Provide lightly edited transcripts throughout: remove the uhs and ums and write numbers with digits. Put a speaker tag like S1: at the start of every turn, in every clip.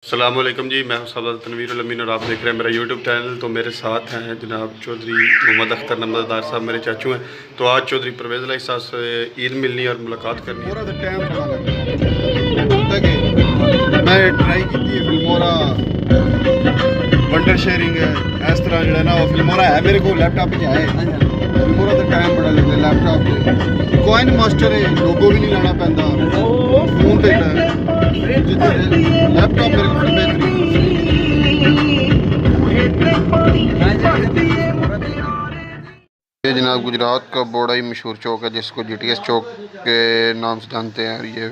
S1: अस्सलाम वालेकुम जी, मैं हूं साहब तनवीर उलमीन और आप देख रहे हैं मेरा यूट्यूब चैनल। तो मेरे साथ हैं जनाब चौधरी नंबरदार साहब, मेरे चाचू हैं। तो आज चौधरी परवेज अलैहि साहब से ईद मिलनी और मुलाकात करनी है।
S2: मैं ट्राई की फिल्मोरा वंडर शेयरिंग है इस तरह जो है ना, वो फिल्मोरा है मेरे को लैपटॉप ही है। फिल्मोरा तो टाइम बड़ा लगता है लैपटॉप से। कॉइन मास्टर है, लोगो भी नहीं लाना पैंदा, फोन पे लैपटॉप मेरे को बड़ी बेहतरीन। ये जनाब गुजरात का बड़ा ही मशहूर चौक है जिसको GTS चौक के नाम से जानते हैं। ये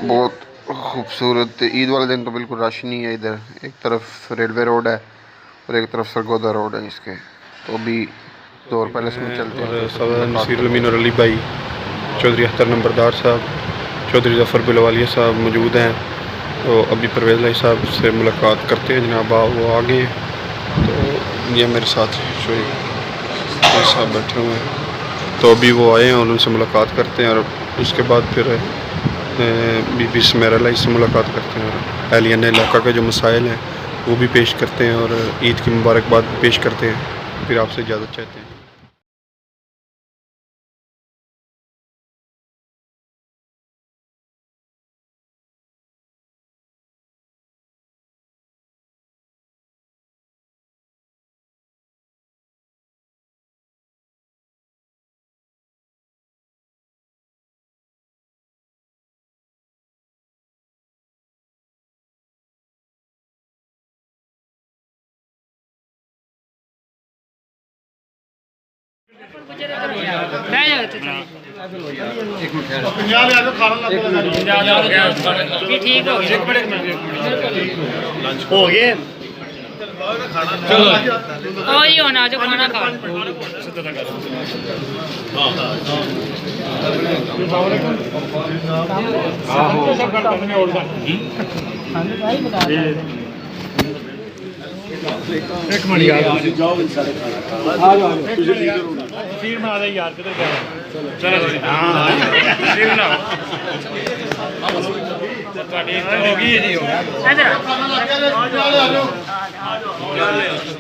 S2: बहुत खूबसूरत, ईद वाले दिन तो बिल्कुल रश नहीं है इधर। एक तरफ रेलवे रोड है और एक तरफ सरगोदा रोड है इसके। तो अभी दौर पैलेस में चलते हैं।
S1: और अली भाई, चौधरी नंबरदार साहब, चौधरी ज़फ़र बिलवालिया साहब मौजूद हैं। तो अभी परवेज़ अलैहि साहब से मुलाकात करते हैं जनाब। वो आ गए। तो ये मेरे साथ साहब बैठे हुए हैं। तो अभी वो आए हैं और उनसे मुलाकात करते हैं और उसके बाद फिर बीबी अलैहि से मुलाकात करते हैं और अहलियान इलाक़ा के जो मसाइल हैं वो भी पेश करते हैं और ईद की मुबारकबाद पेश करते हैं। फिर आपसे इजाज़त चाहते हैं।
S3: हो गए होना जो खाना खा एक मिनट यार, जाओ सारे खाना आ जाओ। सीट बना दे यार, किधर जा चलो हां सीट बनाओ। होगी नहीं होगा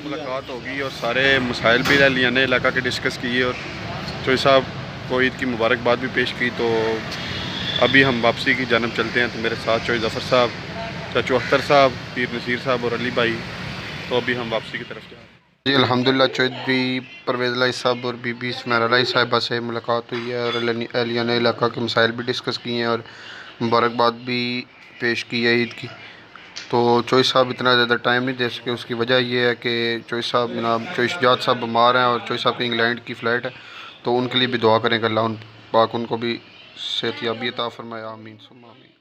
S1: मुलाकात होगी और सारे मसाइल भी अहलियान इलाक़ा के डिस्कस किए और चौधरी साहब को ईद की मुबारकबाद भी पेश की। तो अभी हम वापसी की जानब चलते हैं। तो मेरे साथ चौधरी ज़फ़र साहब, चाचू अख्तर साहब, पीर नसीर साहब और अली भाई। तो अभी हम वापसी की तरफ जा रहे हैं
S2: जी। अल्हम्दुलिल्लाह चौधरी परवेज़ अलैहि साहब और बीबी अलैहि साहिबा से मुलाकात हुई है और अहलियान इलाक़ा के मसाइल भी डिस्कस किए हैं और मुबारकबाद भी पेश की है ईद की। तो चौधरी साहब इतना ज़्यादा टाइम नहीं दे सके। उसकी वजह ये है कि चौधरी साहब जनाब चौधरी शुजात साहब बीमार हैं और चौधरी साहब की इंग्लैंड की फ़्लाइट है। तो उनके लिए भी दुआ करें कि अल्लाह पाक उनको भी सेहतियाबी अता फरमाए। आमीन सुम्मा आमीन।